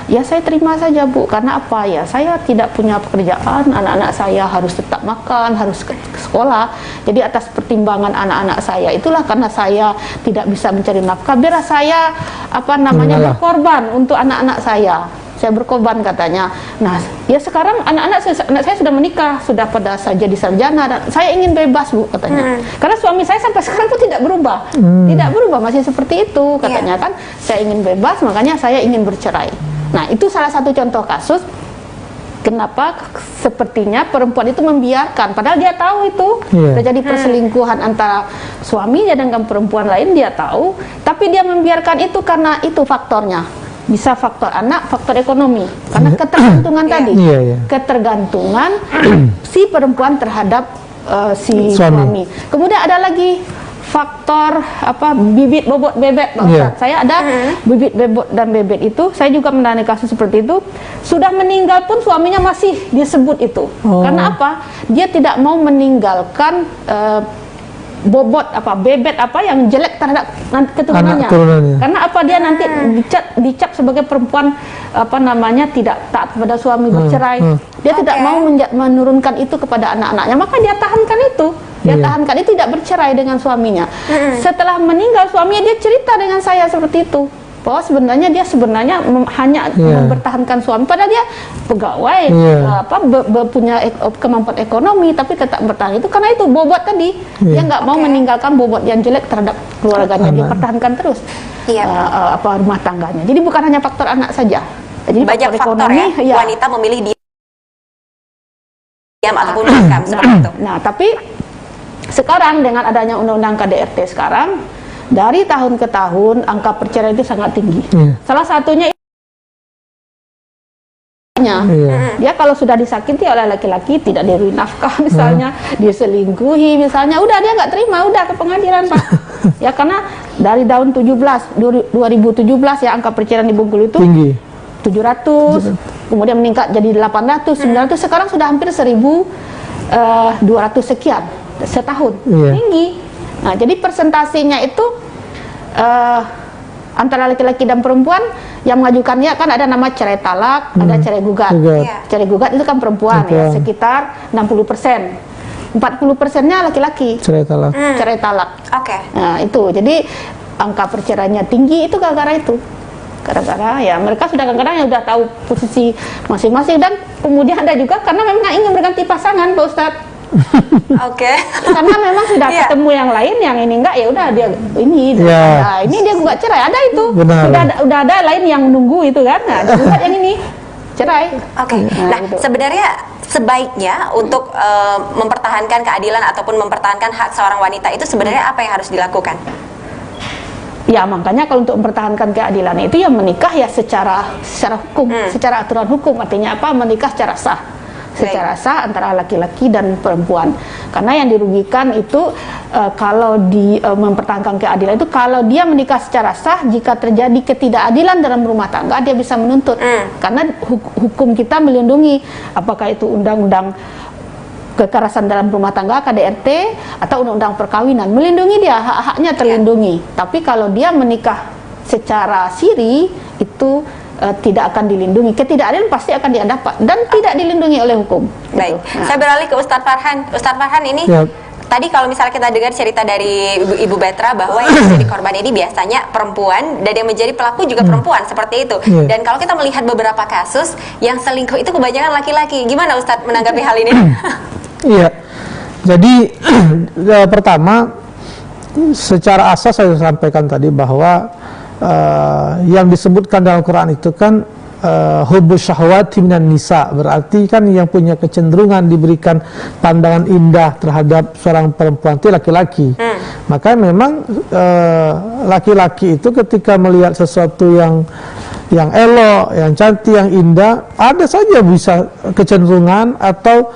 ya saya terima saja Bu, karena apa ya, saya tidak punya pekerjaan, anak-anak saya harus tetap makan, harus ke sekolah, jadi atas pertimbangan anak-anak saya itulah, karena saya tidak bisa mencari nafkah, biar saya berkorban untuk anak-anak saya berkorban katanya. Nah, ya sekarang anak saya sudah menikah, sudah pada jadi sarjana, dan saya ingin bebas Bu katanya. Karena suami saya sampai sekarang pun tidak berubah, masih seperti itu katanya kan. Saya ingin bebas, makanya saya ingin bercerai. Nah, itu salah satu contoh kasus kenapa sepertinya perempuan itu membiarkan, padahal dia tahu itu terjadi perselingkuhan antara suaminya dengan perempuan lain, dia tahu, tapi dia membiarkan itu karena itu faktornya. Bisa faktor anak, faktor ekonomi, karena ketergantungan tadi, ketergantungan si perempuan terhadap si suami. Kemudian ada lagi faktor bibit bobot bebek, Pak Ustaz. Saya ada bibit bobot dan bebek itu, saya juga menangani kasus seperti itu. Sudah meninggal pun suaminya masih disebut itu. Karena apa? Dia tidak mau meninggalkan bobot bebet yang jelek terhadap keturunannya. Karena apa, dia nanti dicap sebagai perempuan tidak taat kepada suami, bercerai. Dia tidak mau menurunkan itu kepada anak-anaknya, maka dia tahankan itu. Tahankan itu, tidak bercerai dengan suaminya. Setelah meninggal suaminya, dia cerita dengan saya seperti itu, bahwa sebenarnya dia hanya mempertahankan suami, padahal dia pegawai, punya kemampuan ekonomi, tapi tetap bertahan itu karena itu bobot tadi. Dia nggak mau meninggalkan bobot yang jelek terhadap keluarganya, dia pertahankan terus rumah tangganya. Jadi bukan hanya faktor anak saja. Jadi banyak faktor ekonomi, wanita memilih diam ataupun bungkam seperti itu. Nah, tapi sekarang dengan adanya undang-undang KDRT sekarang, dari tahun ke tahun angka perceraian itu sangat tinggi. Salah satunya dia kalau sudah disakiti oleh laki-laki, tidak diberi nafkah misalnya, diselingkuhi misalnya, udah dia nggak terima, udah ke pengadilan Pak. Ya karena dari tahun 2017 ya angka perceraian di Bengkulu itu tinggi. 700, kemudian meningkat jadi 800, 900, sekarang sudah hampir 1.200 sekian setahun. Tinggi. Nah, jadi persentasenya itu antara laki-laki dan perempuan yang mengajukannya kan ada nama cerai talak, ada cerai gugat. Cerai gugat itu kan perempuan ya, sekitar 60%. 40%-nya laki-laki. Cerai talak. Cerai talak. Oke. Nah, itu. Jadi angka perceraiannya tinggi itu gara-gara itu. Gara-gara ya mereka sudah kadang-kadang ya udah tahu posisi masing-masing, dan kemudian ada juga karena memang ingin berganti pasangan, Pak Ustadz. Oke. Karena memang sudah Iya. ketemu yang lain, yang ini enggak, ya udah dia ini, Iya. nah, ini dia gugat cerai, ada itu. Benar. Udah ada lain yang nunggu itu kan, nah dia gugat yang ini cerai. Oke. Nah, gitu. sebenarnya sebaiknya untuk mempertahankan keadilan ataupun mempertahankan hak seorang wanita itu sebenarnya apa yang harus dilakukan? Ya makanya kalau untuk mempertahankan keadilan itu ya menikah ya secara hukum, secara aturan hukum. Artinya apa? Menikah secara sah, secara sah antara laki-laki dan perempuan. Karena yang dirugikan itu kalau mempertahankan keadilan itu kalau dia menikah secara sah, jika terjadi ketidakadilan dalam rumah tangga dia bisa menuntut. Karena hukum kita melindungi, apakah itu undang-undang kekerasan dalam rumah tangga KDRT atau undang-undang perkawinan, melindungi dia, hak-haknya terlindungi. Tapi kalau dia menikah secara siri itu tidak akan dilindungi. Ketidakadilan pasti akan dia dapat dan tidak dilindungi oleh hukum. Baik. Gitu. Nah. Saya beralih ke Ustadz Farhan. Ustadz Farhan ini Ya. tadi kalau misalnya kita dengar cerita dari Ibu Betra bahwa yang menjadi korban ini biasanya perempuan dan yang menjadi pelaku juga perempuan seperti itu. Iya. Dan kalau kita melihat beberapa kasus yang selingkuh itu kebanyakan laki-laki. Gimana Ustadz menanggapi hal ini? Iya, jadi pertama secara asas saya sampaikan tadi bahwa yang disebutkan dalam Quran itu kan hubbus syahwati minan nisa, berarti kan yang punya kecenderungan diberikan pandangan indah terhadap seorang perempuan itu laki-laki. Maka memang laki-laki itu ketika melihat sesuatu yang elok, yang cantik, yang indah, ada saja bisa kecenderungan atau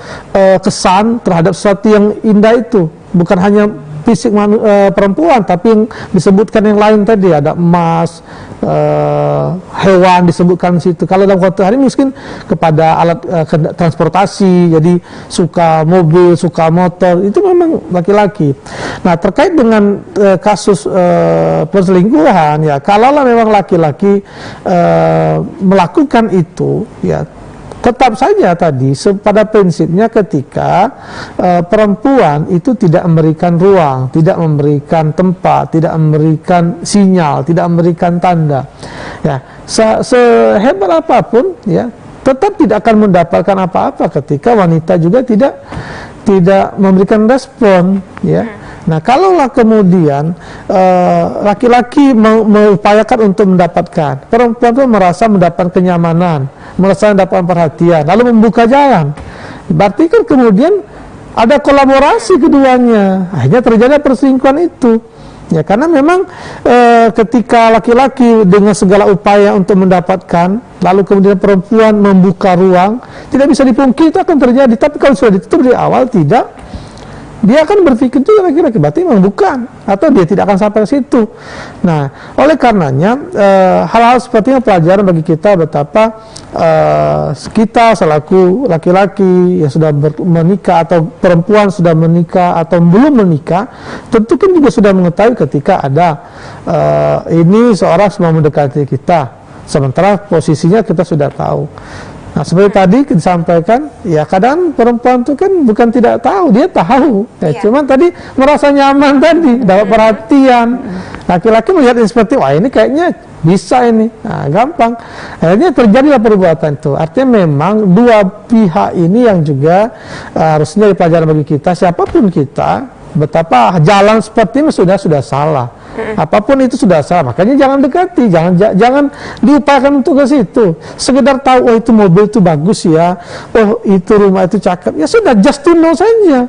kesan terhadap sesuatu yang indah itu. Bukan hanya fisik perempuan, tapi yang disebutkan yang lain tadi, ada emas, hewan disebutkan di situ. Kalau dalam konteks hari mungkin kepada alat transportasi, jadi suka mobil, suka motor, itu memang laki-laki. Nah, terkait dengan kasus perselingkuhan, ya kalaulah memang laki-laki melakukan itu, ya tetap saja tadi pada prinsipnya ketika perempuan itu tidak memberikan ruang, tidak memberikan tempat, tidak memberikan sinyal, tidak memberikan tanda, ya sehebat apapun, ya tetap tidak akan mendapatkan apa-apa ketika wanita juga tidak memberikan respon, ya. Nah, kalaulah kemudian laki-laki mengupayakan untuk mendapatkan, perempuan itu merasa mendapat kenyamanan, merasa mendapat perhatian, lalu membuka jalan, berarti kan kemudian ada kolaborasi keduanya, akhirnya terjadi perselingkuhan itu. Ya, karena memang ketika laki-laki dengan segala upaya untuk mendapatkan, lalu kemudian perempuan membuka ruang, tidak bisa dipungkiri itu akan terjadi. Tapi kalau sudah ditutup dari awal, tidak, dia akan berpikir itu laki-laki berarti memang bukan, atau dia tidak akan sampai ke situ. Nah, oleh karenanya hal-hal seperti ini pelajaran bagi kita betapa kita selaku laki-laki yang sudah menikah atau perempuan sudah menikah atau belum menikah, tentu kan juga sudah mengetahui ketika ada ini seorang semua mendekati kita, sementara posisinya kita sudah tahu. Nah, seperti tadi disampaikan, ya kadang perempuan itu kan bukan tidak tahu, dia tahu, ya, cuman tadi merasa nyaman tadi, dapat perhatian. Laki-laki melihat ini seperti, wah ini kayaknya bisa ini, nah, gampang. Akhirnya terjadilah perbuatan itu. Artinya memang dua pihak ini yang juga harusnya jadi pelajaran bagi kita, siapapun kita, betapa jalan seperti ini sudah salah. Apapun itu sudah salah, makanya jangan dekati, jangan diupayakan untuk ke situ. Sekedar tahu, oh itu mobil itu bagus ya, oh itu rumah itu cakep, ya sudah, just to know saja.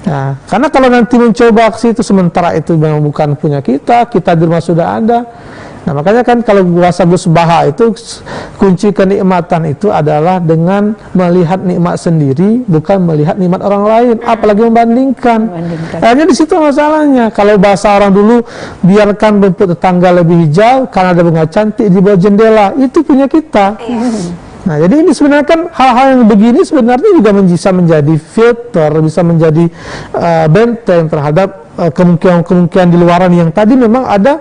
Nah, karena kalau nanti mencoba ke situ sementara itu memang bukan punya kita di rumah sudah ada. Nah, makanya kan kalau bahasa Gus Baha itu kunci kenikmatan itu adalah dengan melihat nikmat sendiri, bukan melihat nikmat orang lain, apalagi membandingkan. Akhirnya di situ masalahnya. Kalau bahasa orang dulu, biarkan rumput tetangga lebih hijau karena ada bunga cantik di bawah jendela, itu punya kita. Nah, jadi ini sebenarnya kan hal-hal yang begini sebenarnya juga bisa menjadi filter, bisa menjadi benteng terhadap kemungkinan-kemungkinan di luaran yang tadi memang ada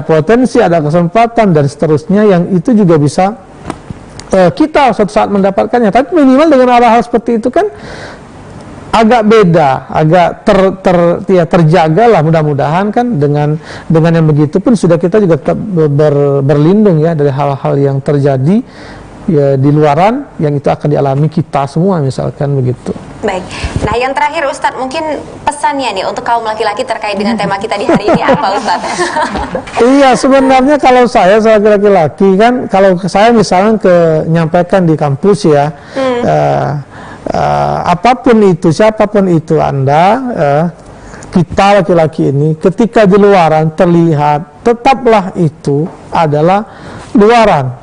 potensi, ada kesempatan dan seterusnya, yang itu juga bisa kita suatu saat mendapatkannya. Tapi minimal dengan hal-hal seperti itu kan agak beda, agak terjaga lah, mudah-mudahan kan dengan yang begitu pun sudah kita juga tetap berlindung ya dari hal-hal yang terjadi ya di luaran yang itu akan dialami kita semua misalkan begitu. Baik. Nah, yang terakhir Ustadz, mungkin pesannya nih untuk kaum laki-laki terkait dengan tema kita di hari ini apa Ustadz? Iya, sebenarnya kalau saya sebagai laki-laki kan, kalau saya misalnya nyampaikan di kampus ya, apapun itu, siapapun itu Anda, kita laki-laki ini, ketika di luaran terlihat, tetaplah itu adalah luaran.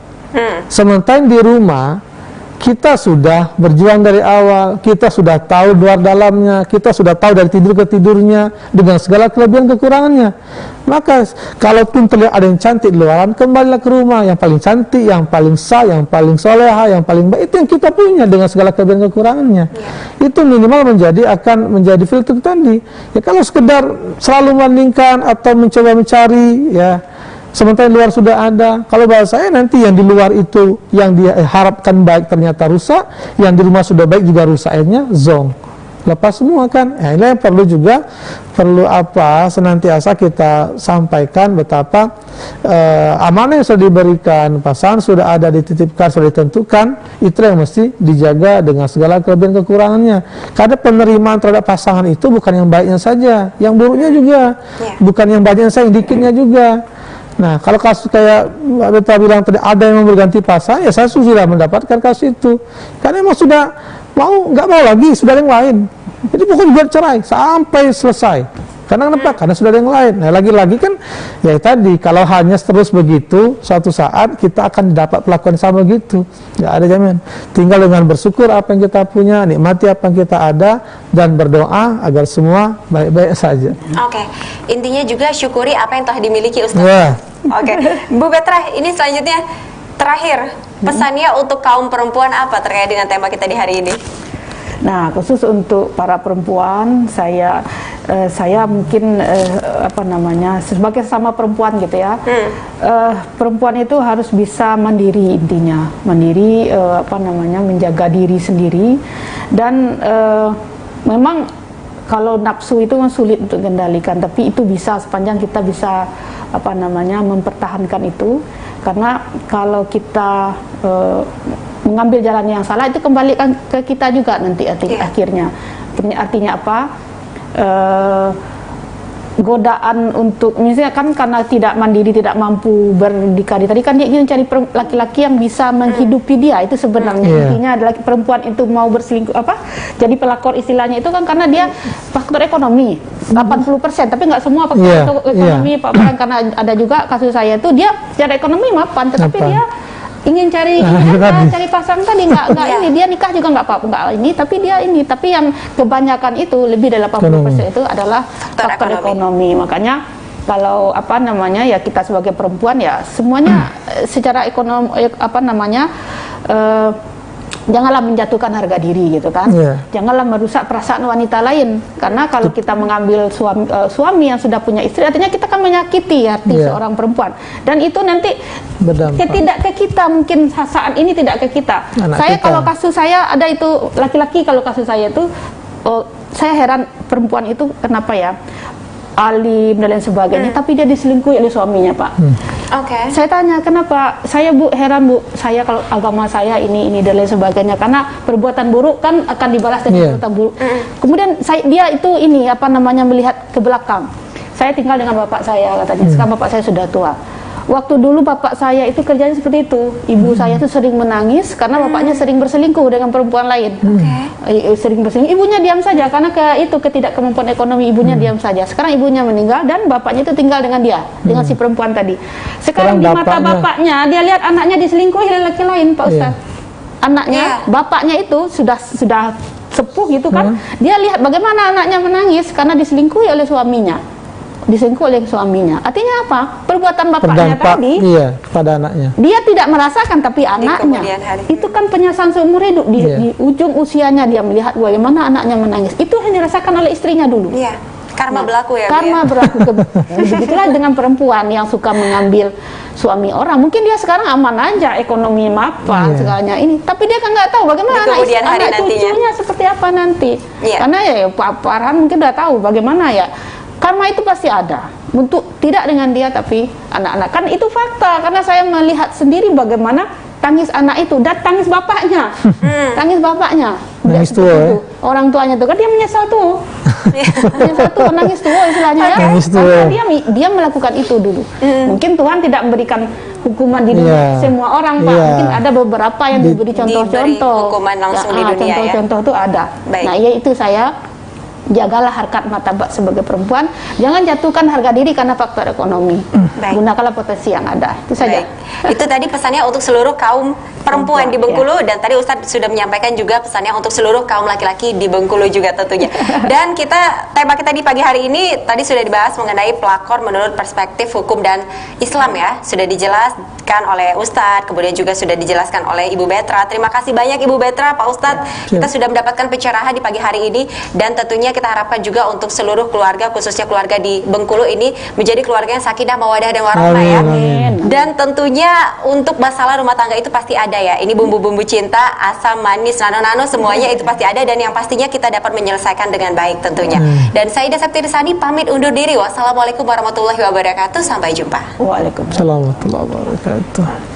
Sementara di rumah, kita sudah berjuang dari awal, kita sudah tahu luar dalamnya, kita sudah tahu dari tidur ke tidurnya, dengan segala kelebihan kekurangannya. Maka, kalaupun terlihat ada yang cantik di luaran, kembalilah ke rumah, yang paling cantik, yang paling sah, yang paling soleha, yang paling baik, itu yang kita punya dengan segala kelebihan kekurangannya. Itu minimal akan menjadi filter tadi. Ya, kalau sekedar selalu membandingkan atau mencoba mencari, ya, sementara di luar sudah ada. Kalau bahasa saya nanti yang di luar itu yang diharapkan baik ternyata rusak, yang di rumah sudah baik juga rusak, akhirnya zong. Lepas semua kan. Nah, ini perlu senantiasa kita sampaikan betapa amanah yang sudah diberikan, pasangan sudah ada, dititipkan, sudah ditentukan, itu yang mesti dijaga dengan segala kelebihan kekurangannya. Karena penerimaan terhadap pasangan itu bukan yang baiknya saja, yang buruknya juga, bukan yang baiknya saja, yang dikitnya juga. Nah, kalau kasus kayak Mbak Petra bilang tadi ada yang mau berganti pasangan, ya saya sudah mendapatkan kasus itu. Karena emang sudah nggak mau lagi, sudah ada yang lain. Jadi bukan buat cerai sampai selesai. Karena kenapa? Karena sudah ada yang lain. Nah, lagi-lagi kan ya tadi, kalau hanya terus begitu, suatu saat kita akan dapat perlakuan sama gitu. Nggak ada jaminan. Tinggal dengan bersyukur apa yang kita punya, nikmati apa yang kita ada, dan berdoa agar semua baik-baik saja. Oke. Intinya juga syukuri apa yang telah dimiliki Ustaz. Ya. Oke. Bu Petra, ini selanjutnya terakhir pesannya untuk kaum perempuan apa terkait dengan tema kita di hari ini? Nah, khusus untuk para perempuan, saya mungkin sebagai sesama perempuan gitu ya, perempuan itu harus bisa mandiri, intinya mandiri, menjaga diri sendiri. Dan memang kalau nafsu itu kan sulit untuk kendalikan, tapi itu bisa sepanjang kita bisa mempertahankan itu. Karena kalau kita mengambil jalan yang salah, itu kembalikan ke kita juga nanti akhirnya. Artinya apa? Godaan untuk misalnya kan karena tidak mandiri, tidak mampu berdikari. Tadi kan dia ingin cari laki-laki yang bisa menghidupi dia. Itu sebenarnya intinya adalah perempuan itu mau berselingkuh jadi pelakor istilahnya itu kan karena dia faktor ekonomi 80%, tapi nggak semua faktor ekonomi karena ada juga kasus saya itu dia secara ekonomi mapan, tetapi dia ingin cari pasang tadi nggak ini, dia nikah juga nggak apa-apa, nggak ini, tapi dia ini, tapi yang kebanyakan itu lebih dari 80% itu adalah faktor ekonomi. Makanya kalau ya kita sebagai perempuan ya semuanya secara ekonomi janganlah menjatuhkan harga diri gitu kan. Janganlah merusak perasaan wanita lain, karena kalau kita mengambil suami yang sudah punya istri, artinya kita kan menyakiti hati seorang perempuan, dan itu nanti tidak ke kita, mungkin saat ini tidak ke kita. Kalau kasus saya ada itu laki-laki, kalau kasus saya itu saya heran perempuan itu kenapa ya alim dan lain sebagainya, tapi dia diselingkuhi oleh suaminya, Pak. Saya tanya kenapa, saya heran Bu, saya kalau agama saya ini dan lain sebagainya, karena perbuatan buruk kan akan dibalas dengan perbuatan buruk. Kemudian dia itu melihat ke belakang. Saya tinggal dengan bapak saya katanya, sekarang bapak saya sudah tua. Waktu dulu bapak saya itu kerjanya seperti itu. Ibu saya itu sering menangis karena bapaknya sering berselingkuh dengan perempuan lain. Sering berselingkuh. Ibunya diam saja karena ketidakkemampuan ekonomi ibunya diam saja. Sekarang ibunya meninggal dan bapaknya itu tinggal dengan dia, dengan si perempuan tadi. Sekarang di mata bapaknya dia lihat anaknya diselingkuhi oleh laki lain, Pak Ustaz. Anaknya, bapaknya itu sudah sepuh gitu kan. Dia lihat bagaimana anaknya menangis karena diselingkuhi oleh suaminya. Artinya apa? Perbuatan bapaknya tadi pada anaknya. Dia tidak merasakan, tapi anaknya itu kan penyesalan seumur hidup. Di ujung usianya dia melihat bagaimana anaknya menangis. Itu yang dirasakan oleh istrinya dulu. Karma berlaku ya, Bu, Karma ya? berlaku. Begitulah dengan perempuan yang suka mengambil suami orang. Mungkin dia sekarang aman aja, ekonomi mapan Iya. segalanya ini. Tapi dia kan nggak tahu bagaimana Di kemudian hari anak nantinya. cucunya seperti apa nanti. Iya. Karena ya Pak Farhan mungkin udah tahu bagaimana ya. Karma itu pasti ada. Untuk tidak dengan dia tapi anak-anak. Kan itu fakta. Karena saya melihat sendiri bagaimana tangis anak itu dan tangis bapaknya. Tangis bapaknya. Udah Nangis tua, seperti ya? itu. Orang tuanya tuh kan dia menyesal tuh. Menyesal tuh, nangis tua istilahnya ya. Nangis tua. Karena dia melakukan itu dulu. Mungkin Tuhan tidak memberikan hukuman di dunia Iya. semua orang, Pak. Iya. Mungkin ada beberapa yang diberi contoh-contoh. hukuman langsung di dunia, ya. Contoh-contoh itu ada. Baik. Nah, ya itu saya jagalah harkat martabat sebagai perempuan. Jangan jatuhkan harga diri karena faktor ekonomi. Baik. Gunakanlah potensi yang ada. Itu saja. Baik. Itu tadi pesannya untuk seluruh kaum perempuan di Bengkulu, dan tadi Ustadz sudah menyampaikan juga pesannya untuk seluruh kaum laki-laki di Bengkulu juga tentunya. Dan tema kita di pagi hari ini tadi sudah dibahas mengenai pelakor menurut perspektif hukum dan Islam ya. Sudah dijelaskan oleh Ustadz, kemudian juga sudah dijelaskan oleh Ibu Betra. Terima kasih banyak Ibu Betra, Pak Ustadz. Kita sudah mendapatkan pencerahan di pagi hari ini, dan tentunya kita harapkan juga untuk seluruh keluarga, khususnya keluarga di Bengkulu ini menjadi keluarga yang sakinah, mawadah dan warahmah ya. Amin. Dan tentunya untuk masalah rumah tangga itu pasti ada ya. Ini bumbu-bumbu cinta, asam, manis, nano-nano semuanya itu pasti ada, dan yang pastinya kita dapat menyelesaikan dengan baik tentunya. Dan saya Ida Septi Risani pamit undur diri. Wassalamualaikum warahmatullahi wabarakatuh. Sampai jumpa. Waalaikumsalam. Assalamualaikum warahmatullahi wabarakatuh.